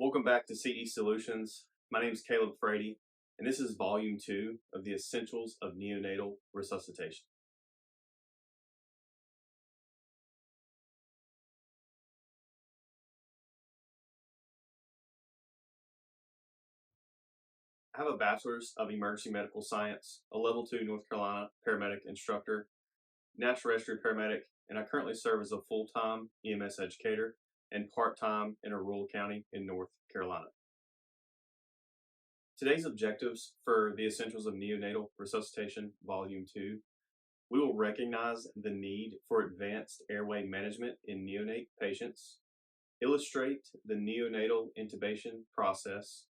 Welcome back to CE Solutions. My name is Caleb Frady, and this is Volume 2 of the Essentials of Neonatal Resuscitation. I have a Bachelor's of Emergency Medical Science, a Level 2 North Carolina paramedic instructor, National Registry paramedic, and I currently serve as a full-time EMS educator and part-time in a rural county in North Carolina. Today's objectives for the Essentials of Neonatal Resuscitation Volume 2, we will recognize the need for advanced airway management in neonate patients, illustrate the neonatal intubation process,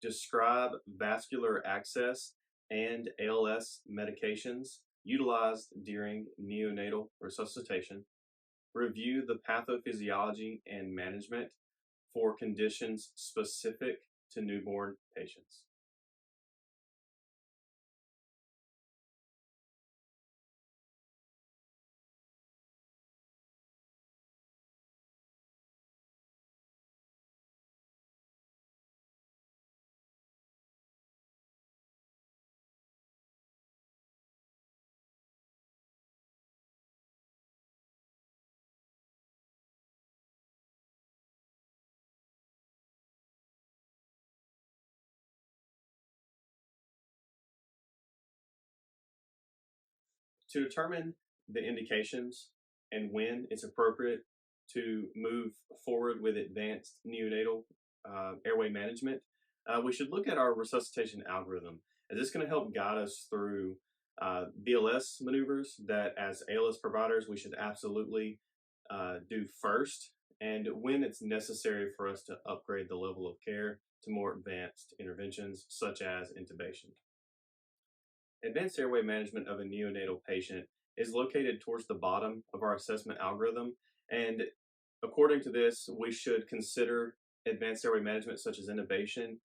describe vascular access and ALS medications utilized during neonatal resuscitation, review the pathophysiology and management for conditions specific to newborn patients. To determine the indications and when it's appropriate to move forward with advanced neonatal airway management, we should look at our resuscitation algorithm, as it's going to help guide us through BLS maneuvers that as ALS providers we should absolutely do first, and when it's necessary for us to upgrade the level of care to more advanced interventions such as intubation. Advanced airway management of a neonatal patient is located towards the bottom of our assessment algorithm, and according to this, we should consider advanced airway management such as intubation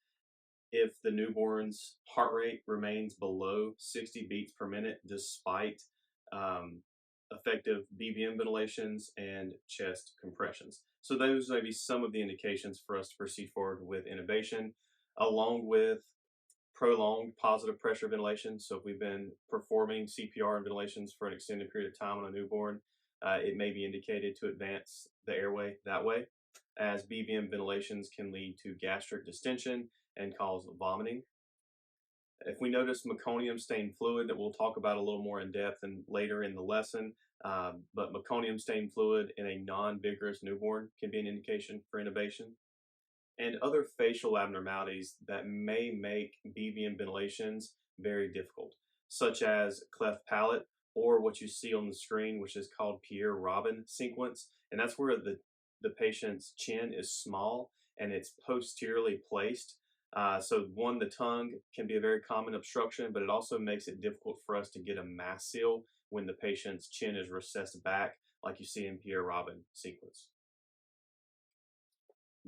if the newborn's heart rate remains below 60 beats per minute despite effective BVM ventilations and chest compressions. So those may be some of the indications for us to proceed forward with intubation, along with prolonged positive pressure ventilation. So if we've been performing CPR and ventilations for an extended period of time on a newborn, it may be indicated to advance the airway that way, as BVM ventilations can lead to gastric distension and cause vomiting. If we notice meconium stained fluid, that we'll talk about a little more in depth and later in the lesson, but meconium stained fluid in a non-vigorous newborn can be an indication for intubation. And other facial abnormalities that may make BVM ventilations very difficult, such as cleft palate or what you see on the screen, which is called PR1 sequence. And that's where the patient's chin is small and it's posteriorly placed. So one, the tongue can be a very common obstruction, but it also makes it difficult for us to get a mask seal when the patient's chin is recessed back, like you see in PR1 sequence.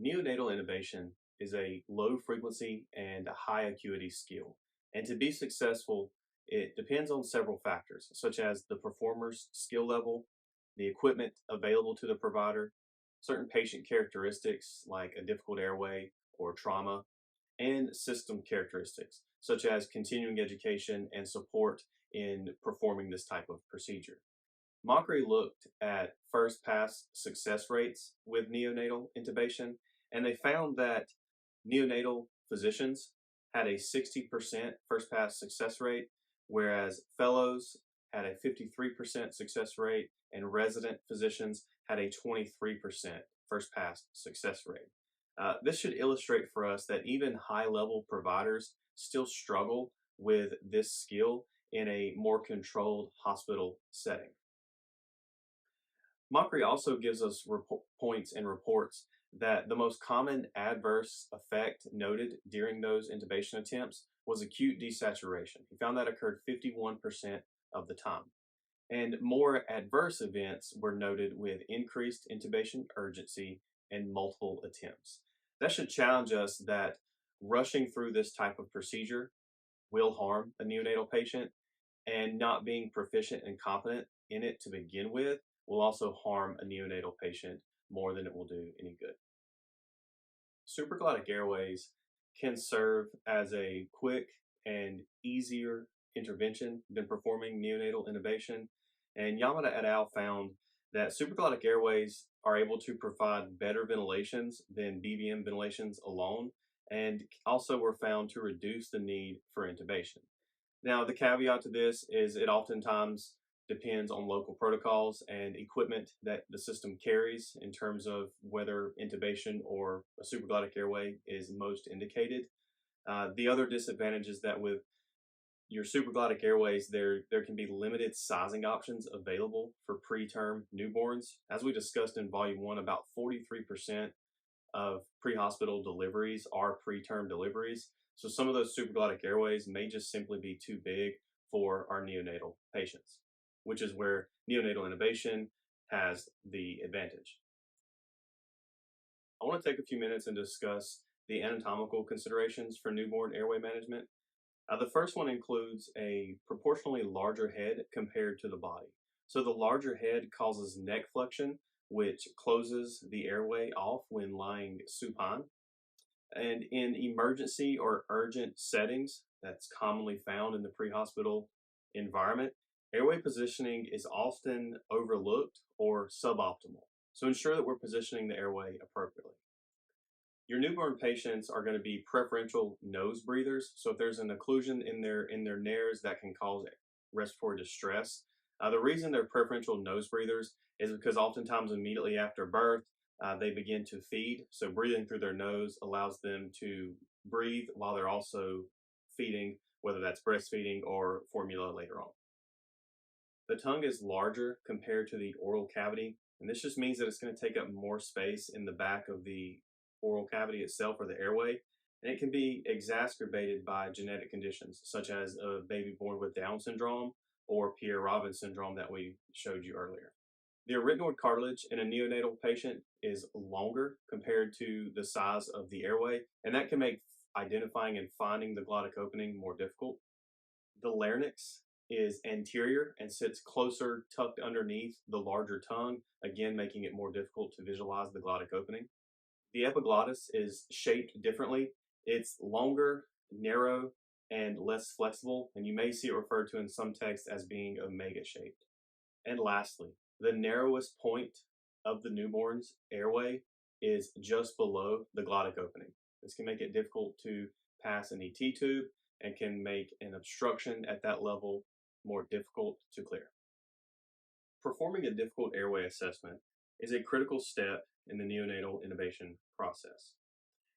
Neonatal intubation is a low frequency and a high acuity skill. And to be successful, it depends on several factors, such as the performer's skill level, the equipment available to the provider, certain patient characteristics like a difficult airway or trauma, and system characteristics, such as continuing education and support in performing this type of procedure. Mockery looked at first pass success rates with neonatal intubation, and they found that neonatal physicians had a 60% first pass success rate, whereas fellows had a 53% success rate, and resident physicians had a 23% first pass success rate. This should illustrate for us that even high level providers still struggle with this skill in a more controlled hospital setting. Mockery also gives us points and reports that the most common adverse effect noted during those intubation attempts was acute desaturation. He found that occurred 51% of the time. And more adverse events were noted with increased intubation urgency and multiple attempts. That should challenge us that rushing through this type of procedure will harm a neonatal patient, and not being proficient and competent in it to begin with will also harm a neonatal patient more than it will do any good. Supraglottic airways can serve as a quick and easier intervention than performing neonatal intubation. And Yamada et al. Found that supraglottic airways are able to provide better ventilations than BVM ventilations alone, and also were found to reduce the need for intubation. Now, the caveat to this is it oftentimes depends on local protocols and equipment that the system carries in terms of whether intubation or a supraglottic airway is most indicated. The other disadvantage is that with your supraglottic airways, there can be limited sizing options available for preterm newborns. As we discussed in Volume 1, about 43% of pre-hospital deliveries are preterm deliveries. So some of those supraglottic airways may just simply be too big for our neonatal patients, which is where neonatal intubation has the advantage. I want to take a few minutes and discuss the anatomical considerations for newborn airway management. The first one includes a proportionally larger head compared to the body. So the larger head causes neck flexion, which closes the airway off when lying supine. And in emergency or urgent settings, that's commonly found in the pre-hospital environment, airway positioning is often overlooked or suboptimal. So ensure that we're positioning the airway appropriately. Your newborn patients are going to be preferential nose breathers. So if there's an occlusion in their nares that can cause respiratory distress, the reason they're preferential nose breathers is because oftentimes immediately after birth, they begin to feed. So breathing through their nose allows them to breathe while they're also feeding, whether that's breastfeeding or formula later on. The tongue is larger compared to the oral cavity, and this just means that it's going to take up more space in the back of the oral cavity itself or the airway, and it can be exacerbated by genetic conditions such as a baby born with Down syndrome or Pierre-Robin syndrome that we showed you earlier. The arytenoid cartilage in a neonatal patient is longer compared to the size of the airway, and that can make identifying and finding the glottic opening more difficult. The larynx is anterior and sits closer tucked underneath the larger tongue, again making it more difficult to visualize the glottic opening. The epiglottis is shaped differently. It's longer, narrow, and less flexible, and you may see it referred to in some texts as being omega shaped. And lastly, the narrowest point of the newborn's airway is just below the glottic opening. This can make it difficult to pass an ET tube and can make an obstruction at that level more difficult to clear. Performing a difficult airway assessment is a critical step in the neonatal intubation process.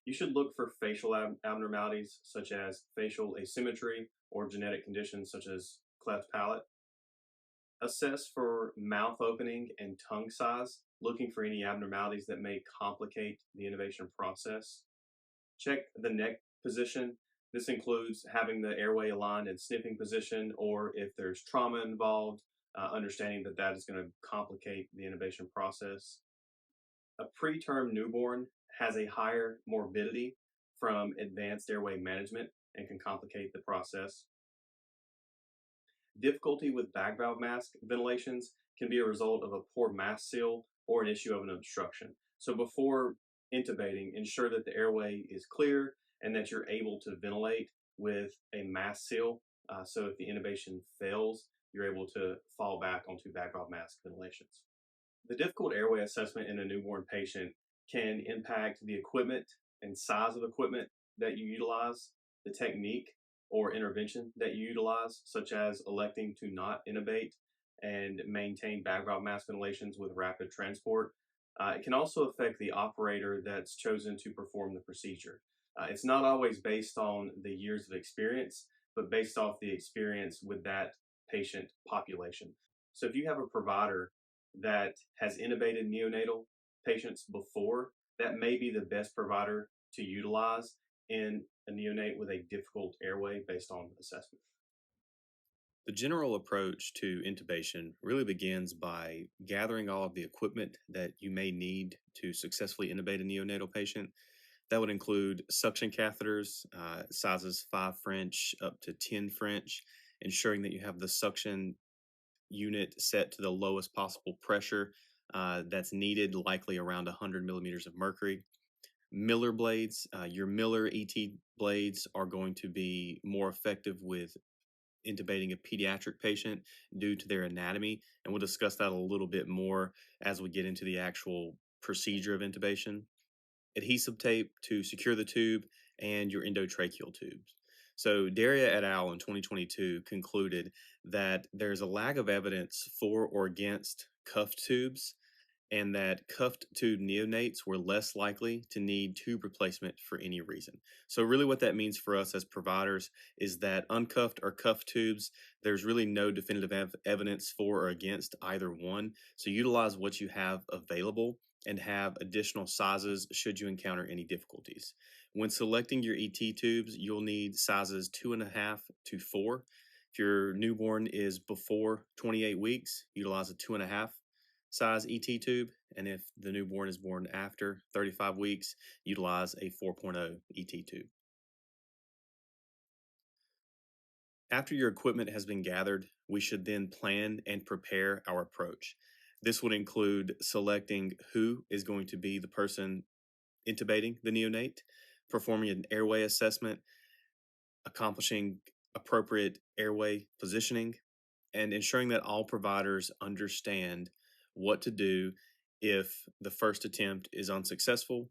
You should look for facial abnormalities such as facial asymmetry or genetic conditions such as cleft palate. Assess for mouth opening and tongue size, looking for any abnormalities that may complicate the intubation process. Check the neck position. This includes having the airway aligned in sniffing position, or if there's trauma involved, understanding that that is going to complicate the intubation process. A preterm newborn has a higher morbidity from advanced airway management and can complicate the process. Difficulty with bag valve mask ventilations can be a result of a poor mask seal or an issue of an obstruction. So before intubating, ensure that the airway is clear and that you're able to ventilate with a mask seal. So if the intubation fails, you're able to fall back onto bag valve mask ventilations. The difficult airway assessment in a newborn patient can impact the equipment and size of equipment that you utilize, the technique or intervention that you utilize, such as electing to not intubate and maintain bag valve mask ventilations with rapid transport. It can also affect the operator that's chosen to perform the procedure. It's not always based on the years of experience, but based off the experience with that patient population. So if you have a provider that has intubated neonatal patients before, that may be the best provider to utilize in a neonate with a difficult airway based on assessment. The general approach to intubation really begins by gathering all of the equipment that you may need to successfully intubate a neonatal patient. That would include suction catheters, sizes 5 French up to 10 French, ensuring that you have the suction unit set to the lowest possible pressure that's needed, likely around 100 millimeters of mercury. Miller blades. Your Miller ET blades are going to be more effective with intubating a pediatric patient due to their anatomy. And we'll discuss that a little bit more as we get into the actual procedure of intubation. Adhesive tape to secure the tube, and your endotracheal tubes. So, Daria et al. In 2022 concluded that there's a lack of evidence for or against cuffed tubes, and that cuffed tube neonates were less likely to need tube replacement for any reason. So, really, what that means for us as providers is that uncuffed or cuffed tubes, there's really no definitive evidence for or against either one. So, utilize what you have available and have additional sizes should you encounter any difficulties. When selecting your ET tubes, you'll need sizes 2.5 to 4. If your newborn is before 28 weeks, utilize a 2.5 size ET tube, and if the newborn is born after 35 weeks, utilize a 4.0 ET tube. After your equipment has been gathered, we should then plan and prepare our approach. This would include selecting who is going to be the person intubating the neonate, performing an airway assessment, accomplishing appropriate airway positioning, and ensuring that all providers understand what to do if the first attempt is unsuccessful.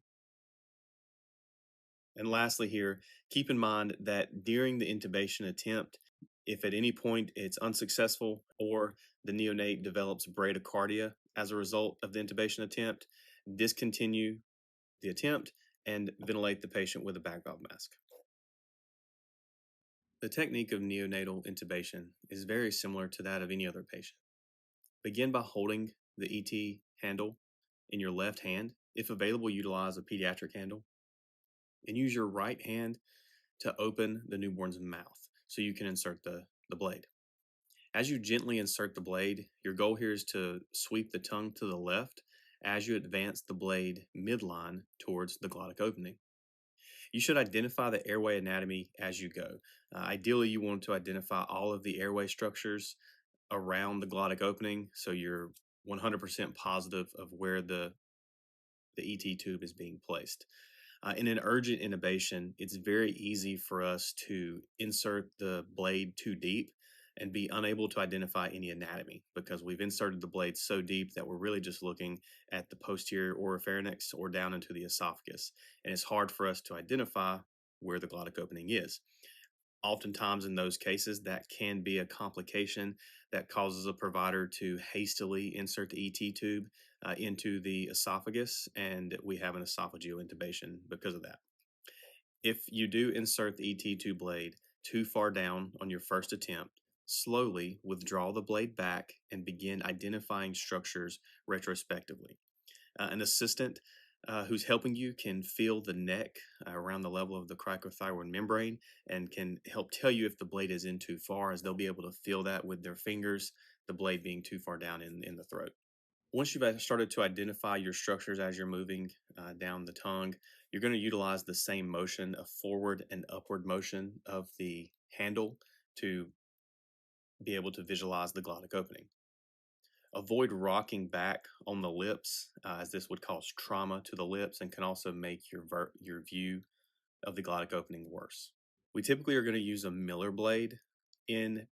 And lastly, here, keep in mind that during the intubation attempt, if at any point it's unsuccessful or the neonate develops bradycardia as a result of the intubation attempt, discontinue the attempt and ventilate the patient with a bag valve mask. The technique of neonatal intubation is very similar to that of any other patient. Begin by holding the ET handle in your left hand. If available, utilize a pediatric handle. And use your right hand to open the newborn's mouth so you can insert the blade. As you gently insert the blade, your goal here is to sweep the tongue to the left as you advance the blade midline towards the glottic opening. You should identify the airway anatomy as you go. Ideally, you want to identify all of the airway structures around the glottic opening so you're 100% positive of where the ET tube is being placed. In an urgent intubation, it's very easy for us to insert the blade too deep and be unable to identify any anatomy because we've inserted the blade so deep that we're really just looking at the posterior oropharynx or down into the esophagus. And it's hard for us to identify where the glottic opening is. Oftentimes, in those cases, that can be a complication that causes a provider to hastily insert the ET tube into the esophagus, and we have an esophageal intubation because of that. If you do insert the ET tube blade too far down on your first attempt, slowly withdraw the blade back and begin identifying structures retrospectively. An assistant who's helping you can feel the neck around the level of the cricothyroid membrane and can help tell you if the blade is in too far, as they'll be able to feel that with their fingers, the blade being too far down in the throat. Once you've started to identify your structures as you're moving down the tongue, you're going to utilize the same motion, a forward and upward motion of the handle, to be able to visualize the glottic opening. Avoid rocking back on the lips, as this would cause trauma to the lips and can also make your view of the glottic opening worse. We typically are going to use a Miller blade in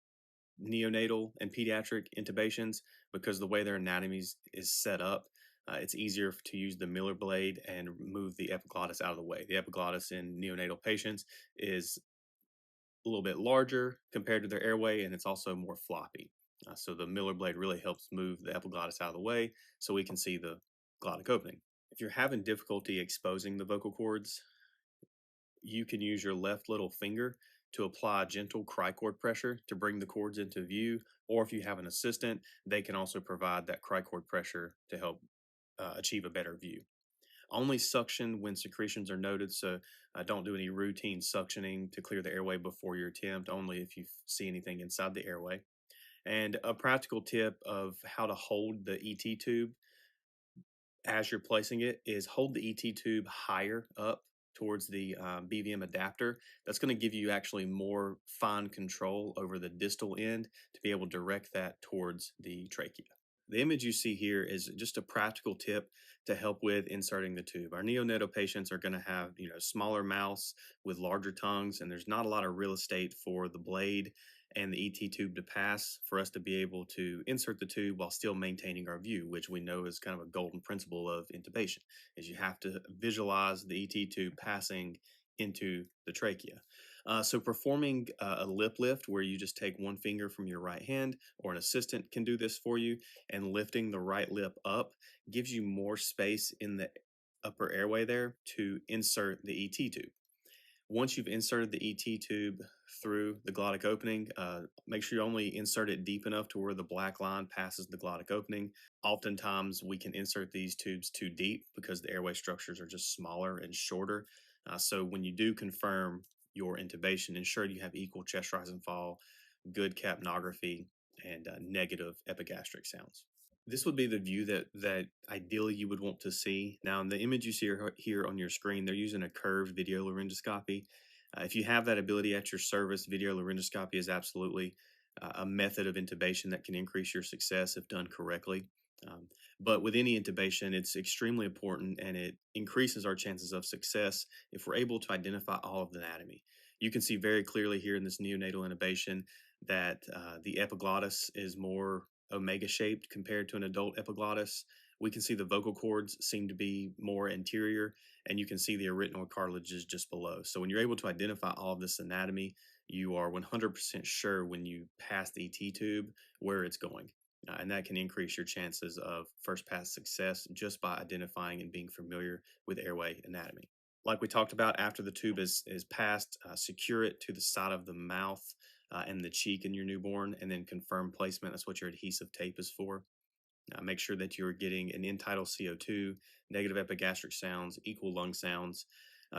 neonatal and pediatric intubations because the way their anatomy is set up, it's easier to use the Miller blade and move the epiglottis out of the way. The epiglottis in neonatal patients is a little bit larger compared to their airway, and it's also more floppy. So the Miller blade really helps move the epiglottis out of the way so we can see the glottic opening. If you're having difficulty exposing the vocal cords, you can use your left little finger to apply gentle cricord pressure to bring the cords into view, or if you have an assistant, they can also provide that cricord pressure to help achieve a better view. Only suction when secretions are noted, so don't do any routine suctioning to clear the airway before your attempt, only if you see anything inside the airway. And a practical tip of how to hold the ET tube as you're placing it is hold the ET tube higher up towards the BVM adapter. That's going to give you actually more fine control over the distal end to be able to direct that towards the trachea. The image you see here is just a practical tip to help with inserting the tube. Our neonatal patients are going to have, smaller mouths with larger tongues, and there's not a lot of real estate for the blade and the ET tube to pass for us to be able to insert the tube while still maintaining our view, which we know is kind of a golden principle of intubation, is you have to visualize the ET tube passing into the trachea. So performing a lip lift where you just take one finger from your right hand, or an assistant can do this for you, and lifting the right lip up gives you more space in the upper airway there to insert the ET tube. Once you've inserted the ET tube through the glottic opening, make sure you only insert it deep enough to where the black line passes the glottic opening. Oftentimes, we can insert these tubes too deep because the airway structures are just smaller and shorter. So when you do confirm your intubation, ensure you have equal chest rise and fall, good capnography, and negative epigastric sounds. This would be the view that ideally you would want to see. Now, in the image you see here on your screen, they're using a curved video laryngoscopy. If you have that ability at your service, video laryngoscopy is absolutely a method of intubation that can increase your success if done correctly. But with any intubation, it's extremely important, and it increases our chances of success if we're able to identify all of the anatomy. You can see very clearly here in this neonatal intubation that the epiglottis is more omega shaped compared to an adult epiglottis. We can see the vocal cords seem to be more anterior, and you can see the arytenoid cartilage is just below. So when you're able to identify all of this anatomy, you are 100% sure when you pass the ET tube where it's going. And that can increase your chances of first pass success just by identifying and being familiar with airway anatomy. Like we talked about, after the tube is passed, secure it to the side of the mouth and the cheek in your newborn, and then confirm placement. That's what your adhesive tape is for. Make sure that you're getting an end-tidal CO2, negative epigastric sounds, equal lung sounds.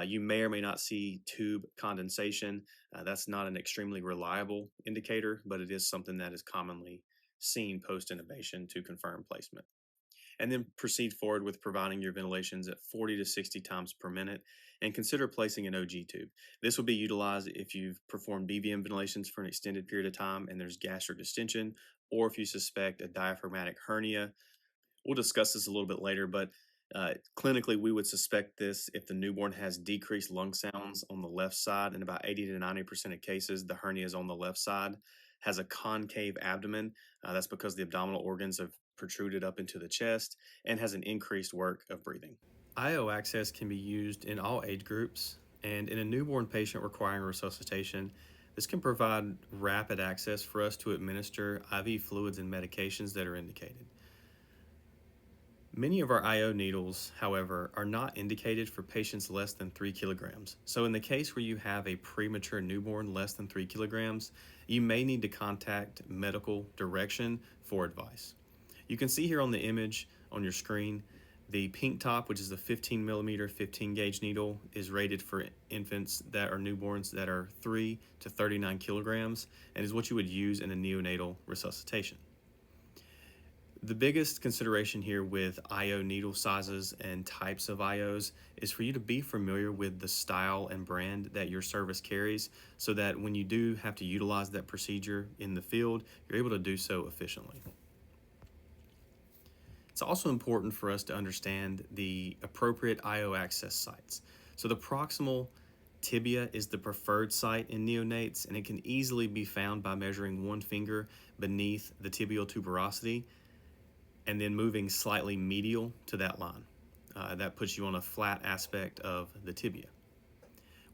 You may or may not see tube condensation. That's not an extremely reliable indicator, but it is something that is commonly seen post-intubation to confirm placement. And then proceed forward with providing your ventilations at 40 to 60 times per minute, and consider placing an OG tube. This will be utilized if you've performed BVM ventilations for an extended period of time and there's gastric distension, or if you suspect a diaphragmatic hernia. We'll discuss this a little bit later, but clinically, we would suspect this if the newborn has decreased lung sounds on the left side. In about 80 to 90% of cases, the hernia is on the left side, has a concave abdomen. That's because the abdominal organs have protruded up into the chest, and has an increased work of breathing. IO access can be used in all age groups, and in a newborn patient requiring resuscitation, this can provide rapid access for us to administer IV fluids and medications that are indicated. Many of our IO needles, however, are not indicated for patients less than 3 kilograms. So in the case where you have a premature newborn less than 3 kilograms, you may need to contact medical direction for advice. You can see here on the image on your screen, the pink top, which is the 15 millimeter 15 gauge needle, is rated for infants that are newborns that are 3 to 39 kilograms, and is what you would use in a neonatal resuscitation. The biggest consideration here with IO needle sizes and types of IOs is for you to be familiar with the style and brand that your service carries, so that when you do have to utilize that procedure in the field, you're able to do so efficiently. It's also important for us to understand the appropriate IO access sites. So the proximal tibia is the preferred site in neonates, and it can easily be found by measuring one finger beneath the tibial tuberosity and then moving slightly medial to that line. That puts you on a flat aspect of the tibia.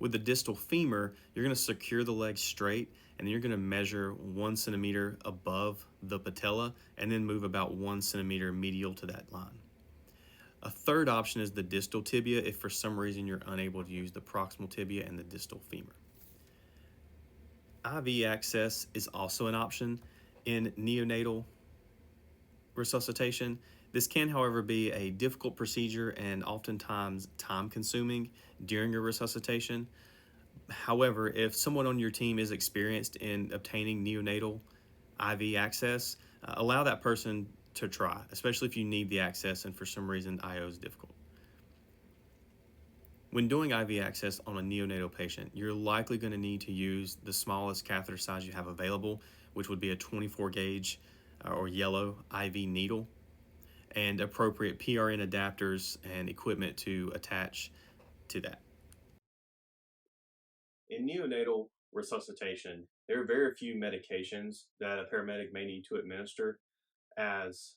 With the distal femur, you're going to secure the leg straight, and you're going to measure 1 centimeter above the patella, and then move about 1 centimeter medial to that line. A third option is the distal tibia if for some reason you're unable to use the proximal tibia and the distal femur. IV access is also an option in neonatal resuscitation. This can, however, be a difficult procedure and oftentimes time-consuming during a resuscitation. However, if someone on your team is experienced in obtaining neonatal IV access, allow that person to try, especially if you need the access and for some reason IO is difficult. When doing IV access on a neonatal patient, you're likely going to need to use the smallest catheter size you have available, which would be a 24 gauge or yellow IV needle, and appropriate PRN adapters and equipment to attach to that. In neonatal resuscitation, there are very few medications that a paramedic may need to administer, as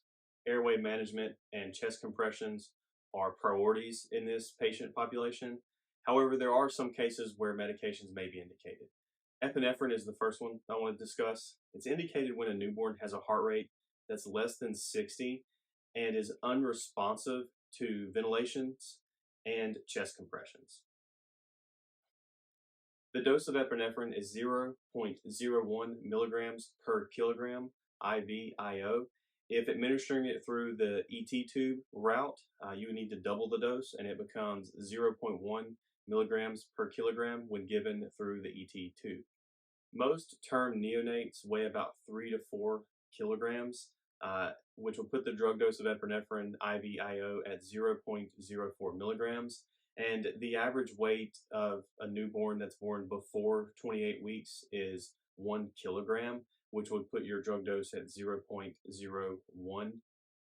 airway management and chest compressions are priorities in this patient population. However, there are some cases where medications may be indicated. Epinephrine is the first one I want to discuss. It's indicated when a newborn has a heart rate that's less than 60 and is unresponsive to ventilations and chest compressions. The dose of epinephrine is 0.01 milligrams per kilogram IVIO. If administering it through the ET tube route, you need to double the dose and it becomes 0.1 milligrams per kilogram when given through the ET tube. Most term neonates weigh about 3 to 4 kilograms, which will put the drug dose of epinephrine IVIO at 0.04 milligrams. And the average weight of a newborn that's born before 28 weeks is 1 kilogram, which would put your drug dose at 0.01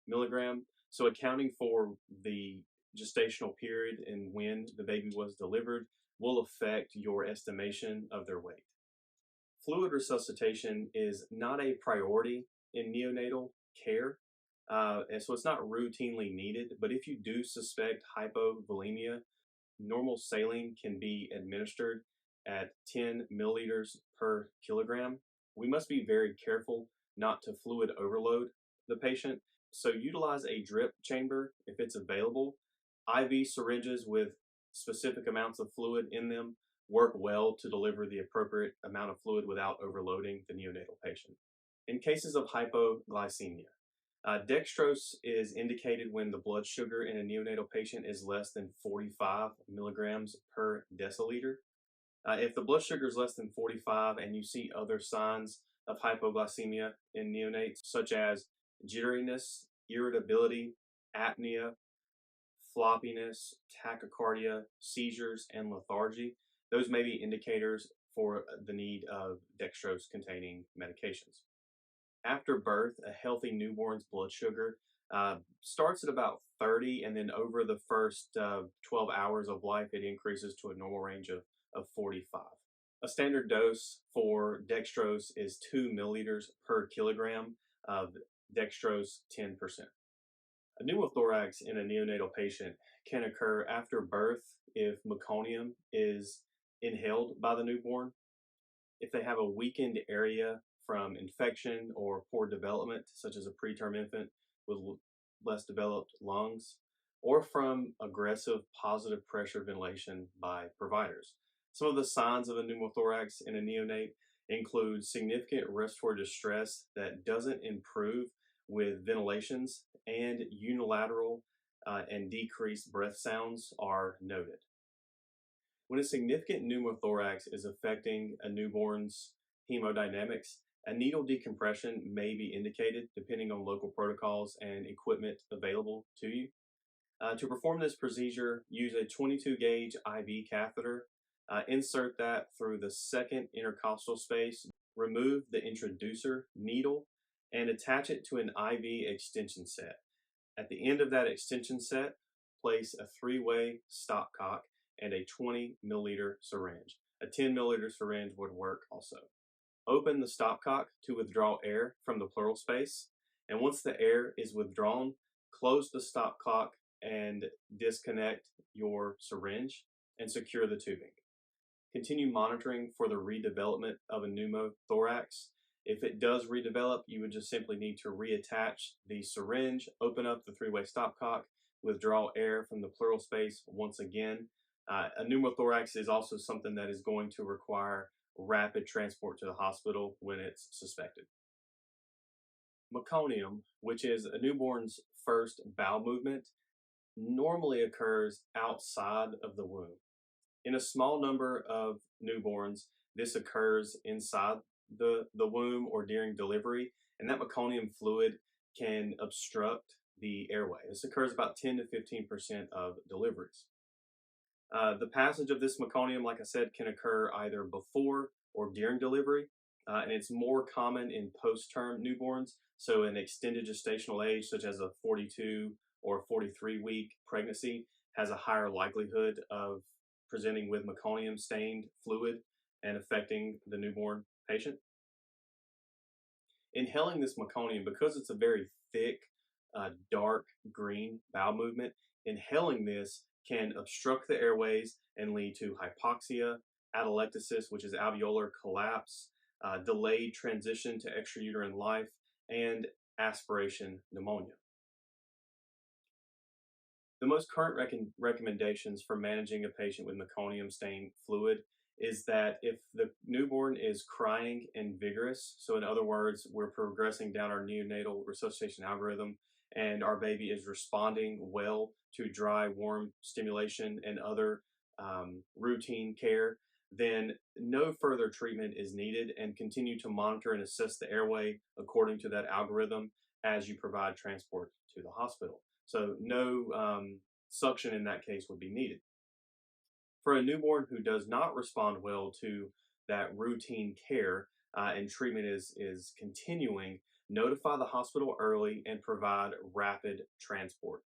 milligram. So, accounting for the gestational period and when the baby was delivered will affect your estimation of their weight. Fluid resuscitation is not a priority in neonatal care, and so it's not routinely needed. But if you do suspect hypovolemia, normal saline can be administered at 10 milliliters per kilogram. We must be very careful not to fluid overload the patient. So utilize a drip chamber if it's available. IV syringes with specific amounts of fluid in them work well to deliver the appropriate amount of fluid without overloading the neonatal patient. In cases of hypoglycemia, dextrose is indicated when the blood sugar in a neonatal patient is less than 45 milligrams per deciliter. If the blood sugar is less than 45 and you see other signs of hypoglycemia in neonates, such as jitteriness, irritability, apnea, floppiness, tachycardia, seizures, and lethargy, those may be indicators for the need of dextrose containing medications. After birth, a healthy newborn's blood sugar starts at about 30, and then over the first 12 hours of life, it increases to a normal range of 45. A standard dose for dextrose is 2 milliliters per kilogram of dextrose 10%. A pneumothorax in a neonatal patient can occur after birth if meconium is inhaled by the newborn, if they have a weakened area from infection or poor development, such as a preterm infant with less developed lungs, or from aggressive positive pressure ventilation by providers. Some of the signs of a pneumothorax in a neonate include significant respiratory distress that doesn't improve with ventilations, and unilateral and decreased breath sounds are noted. When a significant pneumothorax is affecting a newborn's hemodynamics, a needle decompression may be indicated depending on local protocols and equipment available to you. To perform this procedure, use a 22 gauge IV catheter, insert that through the second intercostal space, remove the introducer needle, and attach it to an IV extension set. At the end of that extension set, place a 3-way stopcock and a 20 milliliter syringe. A 10 milliliter syringe would work also. Open the stopcock to withdraw air from the pleural space, and once the air is withdrawn, close the stopcock and disconnect your syringe and secure the tubing. Continue monitoring for the redevelopment of a pneumothorax. If it does redevelop, you would just simply need to reattach the syringe, open up the 3-way stopcock, withdraw air from the pleural space once again. A pneumothorax is also something that is going to require rapid transport to the hospital when it's suspected. Meconium, which is a newborn's first bowel movement, normally occurs outside of the womb. In a small number of newborns, this occurs inside the womb or during delivery, and that meconium fluid can obstruct the airway. This occurs about 10 to 15% of deliveries. The passage of this meconium, like I said, can occur either before or during delivery. and it's more common in post-term newborns. So, an extended gestational age, such as a 42 or 43-week pregnancy, has a higher likelihood of presenting with meconium stained fluid and affecting the newborn patient. Inhaling this meconium, because it's a very thick, dark green bowel movement, inhaling this can obstruct the airways and lead to hypoxia, atelectasis, which is alveolar collapse, delayed transition to extrauterine life, and aspiration pneumonia. The most current recommendations for managing a patient with meconium stained fluid is that if the newborn is crying and vigorous, so in other words, we're progressing down our neonatal resuscitation algorithm and our baby is responding well to dry, warm stimulation and other routine care, then no further treatment is needed and continue to monitor and assess the airway according to that algorithm as you provide transport to the hospital. So no suction in that case would be needed. For a newborn who does not respond well to that routine care and treatment is continuing, notify the hospital early and provide rapid transport.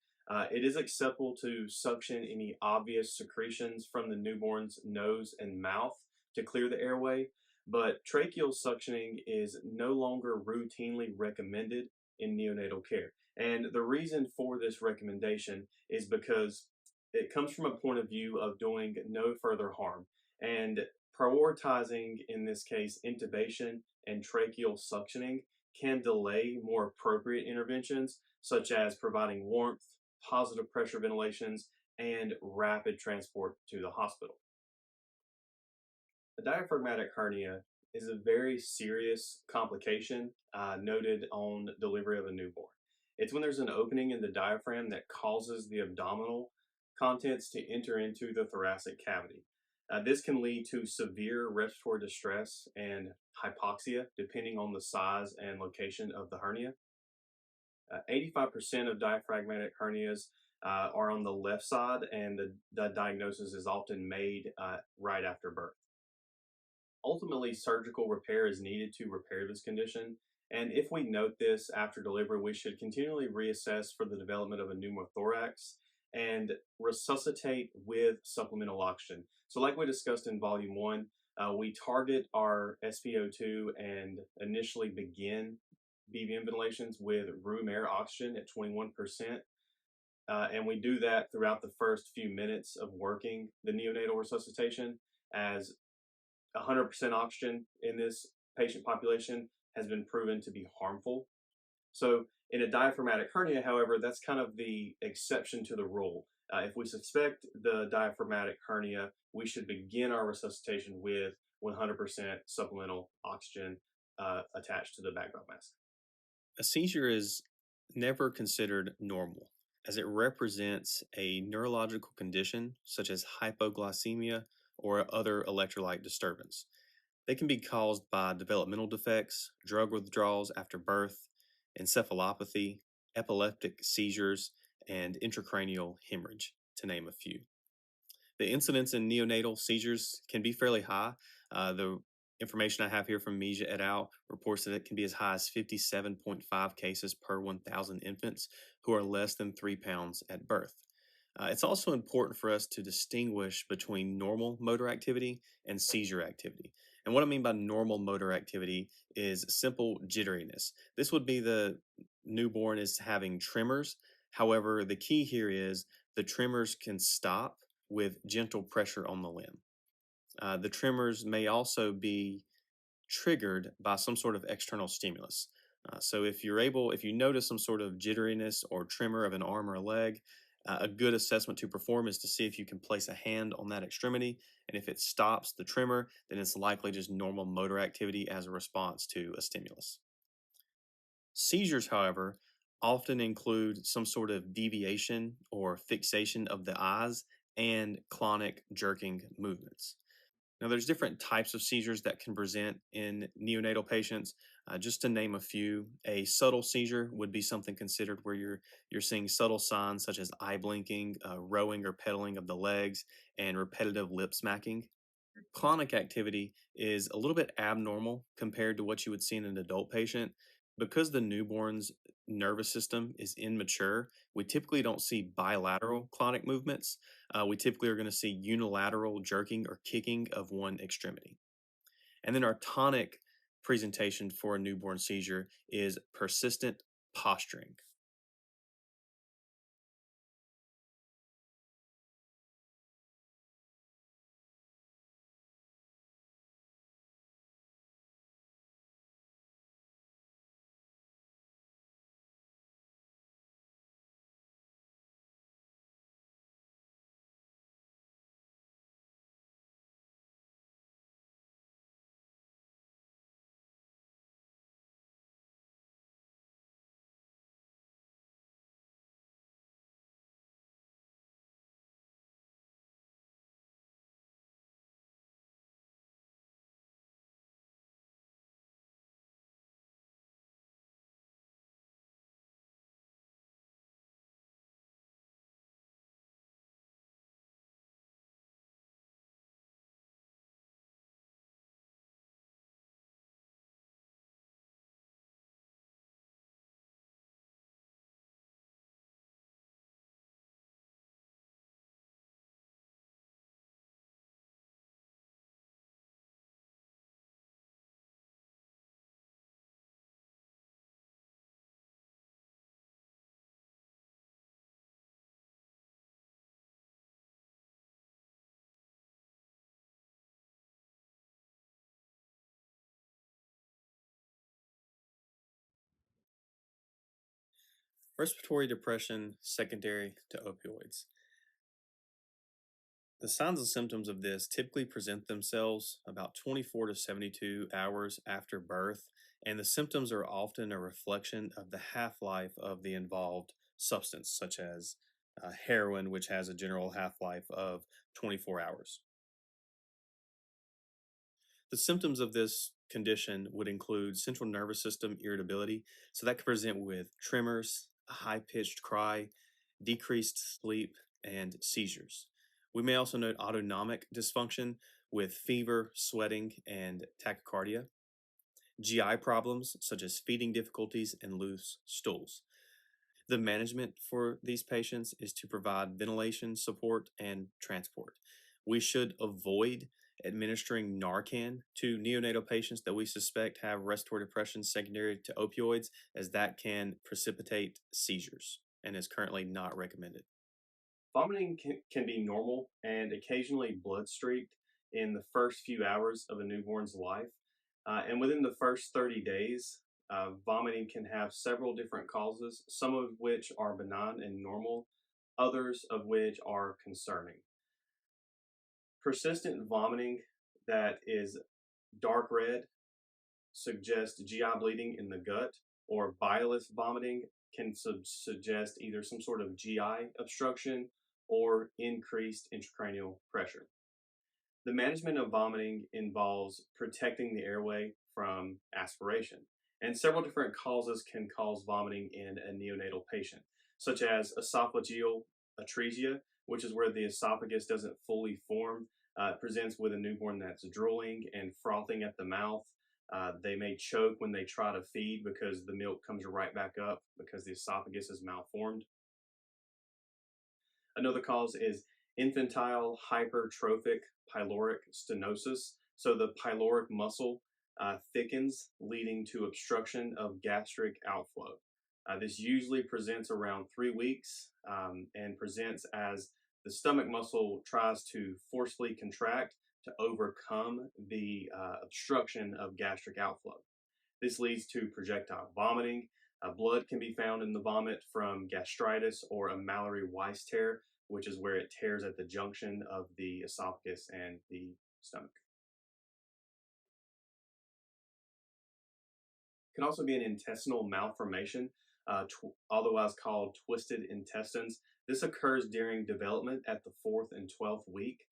It is acceptable to suction any obvious secretions from the newborn's nose and mouth to clear the airway, but tracheal suctioning is no longer routinely recommended in neonatal care. And the reason for this recommendation is because it comes from a point of view of doing no further harm and prioritizing, in this case, intubation and tracheal suctioning can delay more appropriate interventions such as providing warmth, positive pressure ventilations, and rapid transport to the hospital. A diaphragmatic hernia is a very serious complication noted on delivery of a newborn. It's when there's an opening in the diaphragm that causes the abdominal contents to enter into the thoracic cavity. This can lead to severe respiratory distress and hypoxia, depending on the size and location of the hernia. 85% of diaphragmatic hernias are on the left side, and the diagnosis is often made right after birth. Ultimately, surgical repair is needed to repair this condition. And if we note this after delivery, we should continually reassess for the development of a pneumothorax and resuscitate with supplemental oxygen. So, like we discussed in volume one, we target our SpO2 and initially begin BVM ventilations with room air oxygen at 21%. And we do that throughout the first few minutes of working the neonatal resuscitation, as 100% oxygen in this patient population has been proven to be harmful. So, in a diaphragmatic hernia, however, that's kind of the exception to the rule. If we suspect the diaphragmatic hernia, we should begin our resuscitation with 100% supplemental oxygen attached to the background mask. A seizure is never considered normal, as it represents a neurological condition such as hypoglycemia or other electrolyte disturbance. They can be caused by developmental defects, drug withdrawals after birth, encephalopathy, epileptic seizures, and intracranial hemorrhage, to name a few. The incidence in neonatal seizures can be fairly high. The information I have here from Mija et al. Reports that it can be as high as 57.5 cases per 1,000 infants who are less than 3 pounds at birth. It's also important for us to distinguish between normal motor activity and seizure activity. And what I mean by normal motor activity is simple jitteriness. This would be the newborn is having tremors. However, the key here is the tremors can stop with gentle pressure on the limb. The tremors may also be triggered by some sort of external stimulus. So if you notice some sort of jitteriness or tremor of an arm or a leg, a good assessment to perform is to see if you can place a hand on that extremity. And if it stops the tremor, then it's likely just normal motor activity as a response to a stimulus. Seizures, however, often include some sort of deviation or fixation of the eyes and clonic jerking movements. Now, there's different types of seizures that can present in neonatal patients. Just to name a few, a subtle seizure would be something considered where you're seeing subtle signs such as eye blinking, rowing or pedaling of the legs, and repetitive lip smacking. Clonic activity is a little bit abnormal compared to what you would see in an adult patient. Because the newborn's nervous system is immature, we typically don't see bilateral clonic movements. We typically are going to see unilateral jerking or kicking of one extremity. And then our tonic presentation for a newborn seizure is persistent posturing. Respiratory depression secondary to opioids. The signs and symptoms of this typically present themselves about 24 to 72 hours after birth, and the symptoms are often a reflection of the half life of the involved substance, such as heroin, which has a general half life of 24 hours. The symptoms of this condition would include central nervous system irritability, so that could present with tremors, a high pitched cry, decreased sleep, and seizures. We may also note autonomic dysfunction with fever, sweating, and tachycardia, GI problems such as feeding difficulties and loose stools. The management for these patients is to provide ventilation support and transport. We should avoid administering Narcan to neonatal patients that we suspect have respiratory depression secondary to opioids, as that can precipitate seizures and is currently not recommended. Vomiting can be normal and occasionally blood streaked in the first few hours of a newborn's life. And within the first 30 days, vomiting can have several different causes, some of which are benign and normal, others of which are concerning. Persistent vomiting that is dark red suggests GI bleeding in the gut, or bilious vomiting can suggest either some sort of GI obstruction or increased intracranial pressure. The management of vomiting involves protecting the airway from aspiration, and several different causes can cause vomiting in a neonatal patient, such as esophageal atresia, which is where the esophagus doesn't fully form. It presents with a newborn that's drooling and frothing at the mouth. They may choke when they try to feed because the milk comes right back up because the esophagus is malformed. Another cause is infantile hypertrophic pyloric stenosis. So the pyloric muscle thickens, leading to obstruction of gastric outflow. This usually presents around 3 weeks and presents as the stomach muscle tries to forcefully contract to overcome the obstruction of gastric outflow. This leads to projectile vomiting. Blood can be found in the vomit from gastritis or a Mallory-Weiss tear, which is where it tears at the junction of the esophagus and the stomach. It can also be an intestinal malformation, otherwise called twisted intestines. This occurs during development at the fourth and 12th week.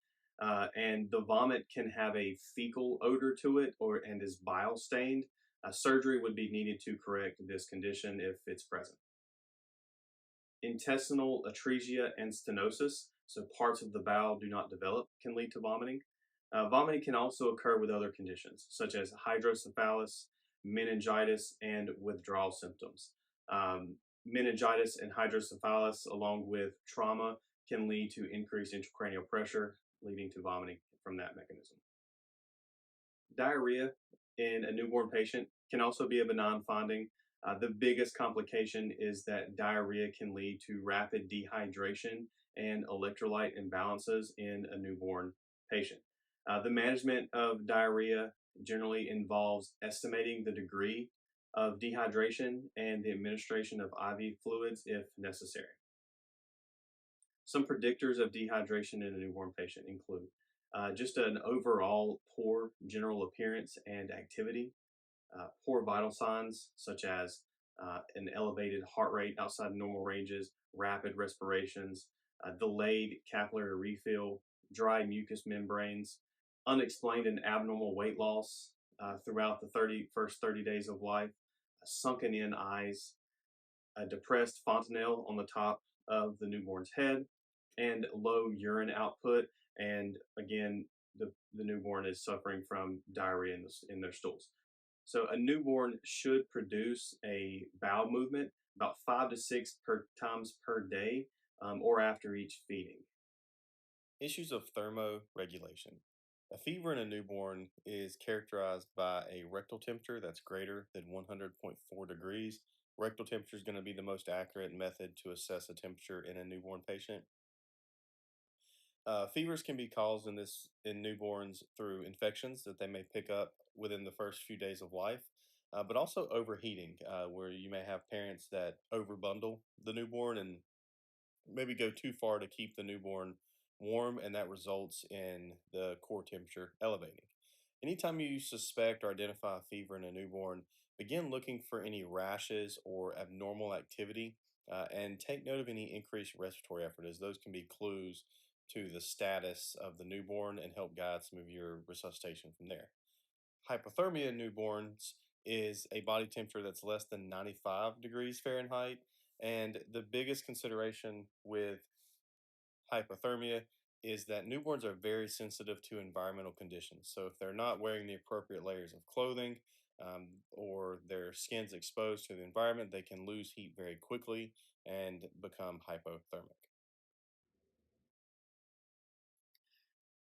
And the vomit can have a fecal odor to it and is bile stained. Surgery would be needed to correct this condition if it's present. Intestinal atresia and stenosis, so parts of the bowel do not develop, can lead to vomiting. Vomiting can also occur with other conditions, such as hydrocephalus, meningitis, and withdrawal symptoms. Um, Meningitis and hydrocephalus, along with trauma, can lead to increased intracranial pressure, leading to vomiting from that mechanism. Diarrhea in a newborn patient can also be a benign finding. The biggest complication is that diarrhea can lead to rapid dehydration and electrolyte imbalances in a newborn patient. The management of diarrhea generally involves estimating the degree of dehydration and the administration of IV fluids if necessary. Some predictors of dehydration in a newborn patient include just an overall poor general appearance and activity, poor vital signs such as an elevated heart rate outside normal ranges, rapid respirations, delayed capillary refill, dry mucous membranes, unexplained and abnormal weight loss throughout the first 30 days of life, sunken in eyes, a depressed fontanelle on the top of the newborn's head, and low urine output. And again, the newborn is suffering from diarrhea in their stools. So a newborn should produce a bowel movement about 5 to 6 times per day or after each feeding. Issues of thermoregulation. A fever in a newborn is characterized by a rectal temperature that's greater than 100.4 degrees. Rectal temperature is going to be the most accurate method to assess a temperature in a newborn patient. Fevers can be caused in newborns through infections that they may pick up within the first few days of life, but also overheating, where you may have parents that overbundle the newborn and maybe go too far to keep the newborn warm, and that results in the core temperature elevating. Anytime you suspect or identify a fever in a newborn, begin looking for any rashes or abnormal activity, and take note of any increased respiratory effort, as those can be clues to the status of the newborn and help guide some of your resuscitation from there. Hypothermia in newborns is a body temperature that's less than 95 degrees Fahrenheit. And the biggest consideration with hypothermia is that newborns are very sensitive to environmental conditions. So if they're not wearing the appropriate layers of clothing, or their skin's exposed to the environment, they can lose heat very quickly and become hypothermic.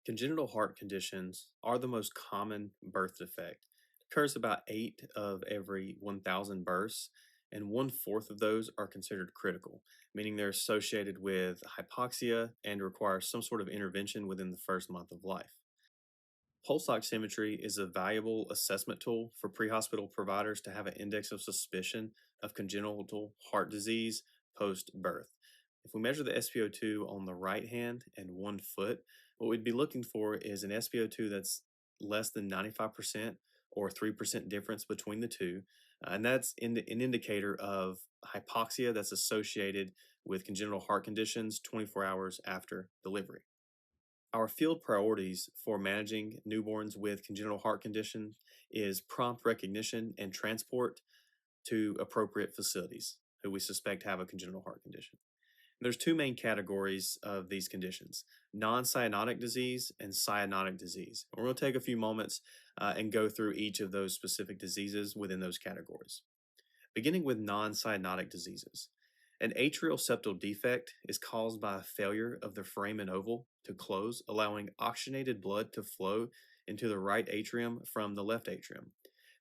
Congenital heart conditions are the most common birth defect. It occurs about 8 of every 1,000 births, and 1/4 of those are considered critical, meaning they're associated with hypoxia and require some sort of intervention within the first month of life. Pulse oximetry is a valuable assessment tool for pre-hospital providers to have an index of suspicion of congenital heart disease post-birth. If we measure the SpO2 on the right hand and 1 foot, what we'd be looking for is an SpO2 that's less than 95% or 3% difference between the two. And that's an indicator of hypoxia that's associated with congenital heart conditions 24 hours after delivery. Our field priorities for managing newborns with congenital heart condition is prompt recognition and transport to appropriate facilities who we suspect have a congenital heart condition. There's two main categories of these conditions: non-cyanotic disease and cyanotic disease. We're going to take a few moments and go through each of those specific diseases within those categories. Beginning with non-cyanotic diseases. An atrial septal defect is caused by a failure of the foramen oval to close, allowing oxygenated blood to flow into the right atrium from the left atrium.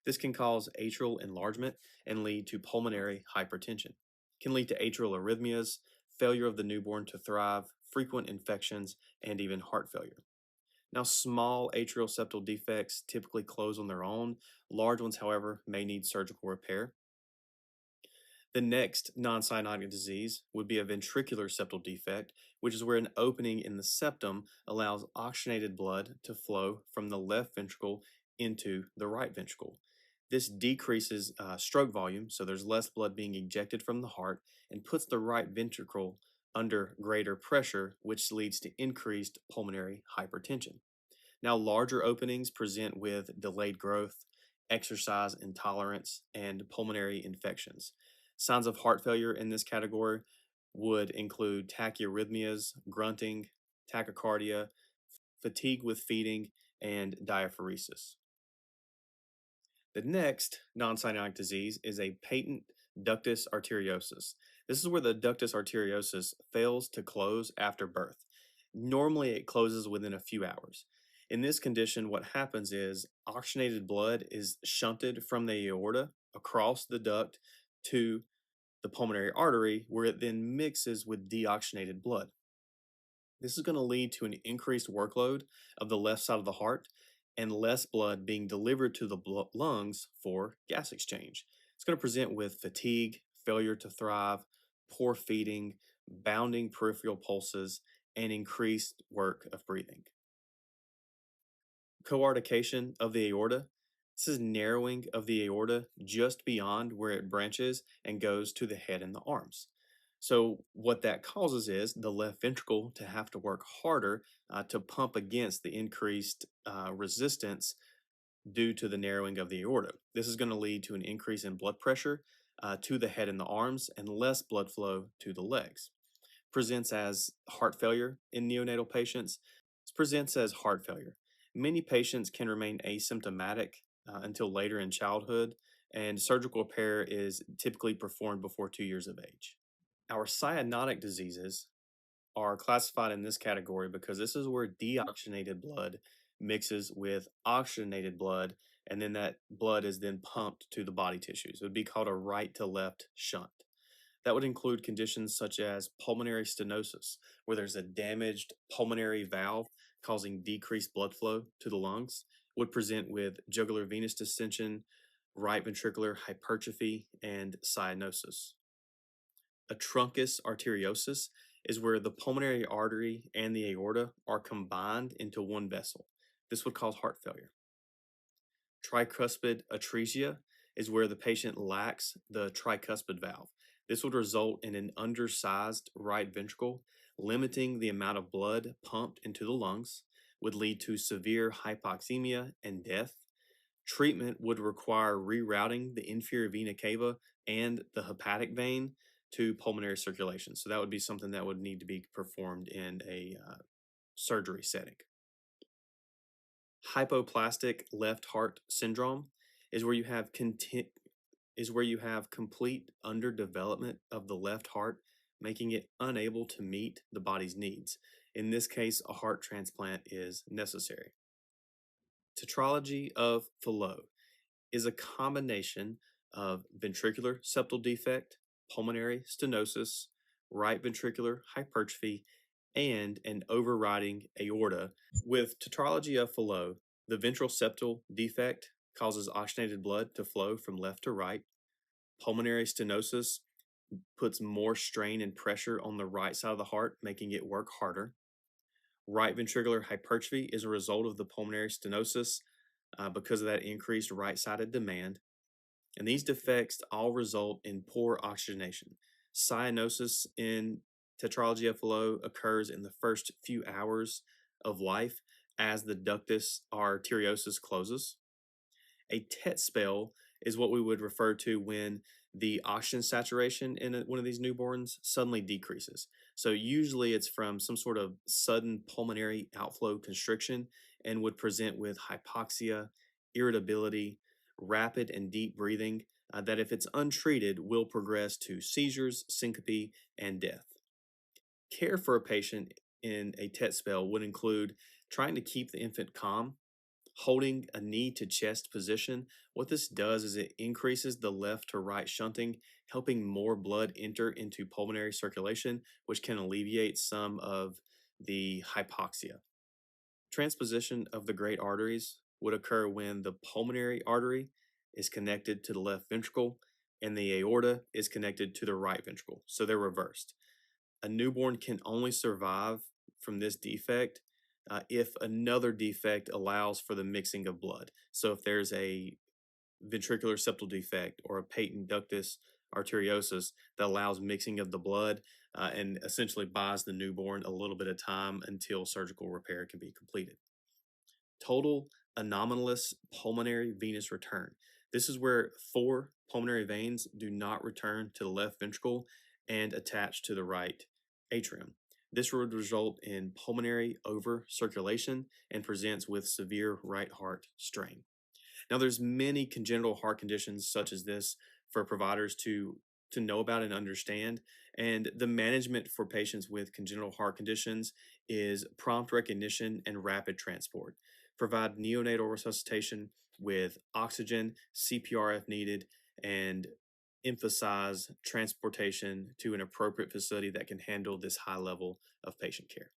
This can cause atrial enlargement and lead to pulmonary hypertension. It can lead to atrial arrhythmias, failure of the newborn to thrive, frequent infections, and even heart failure. Now, small atrial septal defects typically close on their own. Large ones, however, may need surgical repair. The next non-cyanotic disease would be a ventricular septal defect, which is where an opening in the septum allows oxygenated blood to flow from the left ventricle into the right ventricle. This decreases stroke volume, so there's less blood being ejected from the heart, and puts the right ventricle under greater pressure, which leads to increased pulmonary hypertension. Now, larger openings present with delayed growth, exercise intolerance, and pulmonary infections. Signs of heart failure in this category would include tachyarrhythmias, grunting, tachycardia, fatigue with feeding, and diaphoresis. The next non-cyanotic disease is a patent ductus arteriosus. This is where the ductus arteriosus fails to close after birth. Normally, it closes within a few hours. In this condition, what happens is oxygenated blood is shunted from the aorta across the duct to the pulmonary artery, where it then mixes with deoxygenated blood. This is going to lead to an increased workload of the left side of the heart and less blood being delivered to the lungs for gas exchange. It's going to present with fatigue, failure to thrive, poor feeding, bounding peripheral pulses, and increased work of breathing. Coartication of the aorta. This is narrowing of the aorta just beyond where it branches and goes to the head and the arms. So what that causes is the left ventricle to have to work harder to pump against the increased resistance due to the narrowing of the aorta. This is going to lead to an increase in blood pressure to the head and the arms and less blood flow to the legs. Presents as heart failure in neonatal patients. This presents as heart failure. Many patients can remain asymptomatic until later in childhood, and surgical repair is typically performed before 2 years of age. Our cyanotic diseases are classified in this category because this is where deoxygenated blood mixes with oxygenated blood, and then that blood is then pumped to the body tissues. It would be called a right to left shunt. That would include conditions such as pulmonary stenosis, where there's a damaged pulmonary valve causing decreased blood flow to the lungs, would present with jugular venous distension, right ventricular hypertrophy, and cyanosis. A truncus arteriosus is where the pulmonary artery and the aorta are combined into one vessel. This would cause heart failure. Tricuspid atresia is where the patient lacks the tricuspid valve. This would result in an undersized right ventricle, limiting the amount of blood pumped into the lungs, would lead to severe hypoxemia and death. Treatment would require rerouting the inferior vena cava and the hepatic vein to pulmonary circulation. So that would be something that would need to be performed in a surgery setting. Hypoplastic left heart syndrome is where you have complete underdevelopment of the left heart, making it unable to meet the body's needs. In this case, a heart transplant is necessary. Tetralogy of Fallot is a combination of ventricular septal defect, pulmonary stenosis, right ventricular hypertrophy, and an overriding aorta. With tetralogy of Fallot, the ventral septal defect causes oxygenated blood to flow from left to right. Pulmonary stenosis puts more strain and pressure on the right side of the heart, making it work harder. Right ventricular hypertrophy is a result of the pulmonary stenosis because of that increased right-sided demand. And these defects all result in poor oxygenation. Cyanosis in tetralogy of Fallot occurs in the first few hours of life as the ductus arteriosus closes. A TET spell is what we would refer to when the oxygen saturation in one of these newborns suddenly decreases. So usually it's from some sort of sudden pulmonary outflow constriction and would present with hypoxia, irritability, rapid and deep breathing that if it's untreated will progress to seizures, syncope, and death. Care for a patient in a TET spell would include trying to keep the infant calm, holding a knee to chest position. What this does is it increases the left to right shunting, helping more blood enter into pulmonary circulation, which can alleviate some of the hypoxia. Transposition of the great arteries would occur when the pulmonary artery is connected to the left ventricle and the aorta is connected to the right ventricle. So they're reversed. A newborn can only survive from this defect if another defect allows for the mixing of blood. So if there's a ventricular septal defect or a patent ductus arteriosus that allows mixing of the blood and essentially buys the newborn a little bit of time until surgical repair can be completed. Total anomalous pulmonary venous return. This is where 4 pulmonary veins do not return to the left ventricle and attach to the right atrium. This would result in pulmonary overcirculation and presents with severe right heart strain. Now, there's many congenital heart conditions such as this for providers to know about and understand. And the management for patients with congenital heart conditions is prompt recognition and rapid transport. Provide neonatal resuscitation with oxygen, CPR if needed, and emphasize transportation to an appropriate facility that can handle this high level of patient care.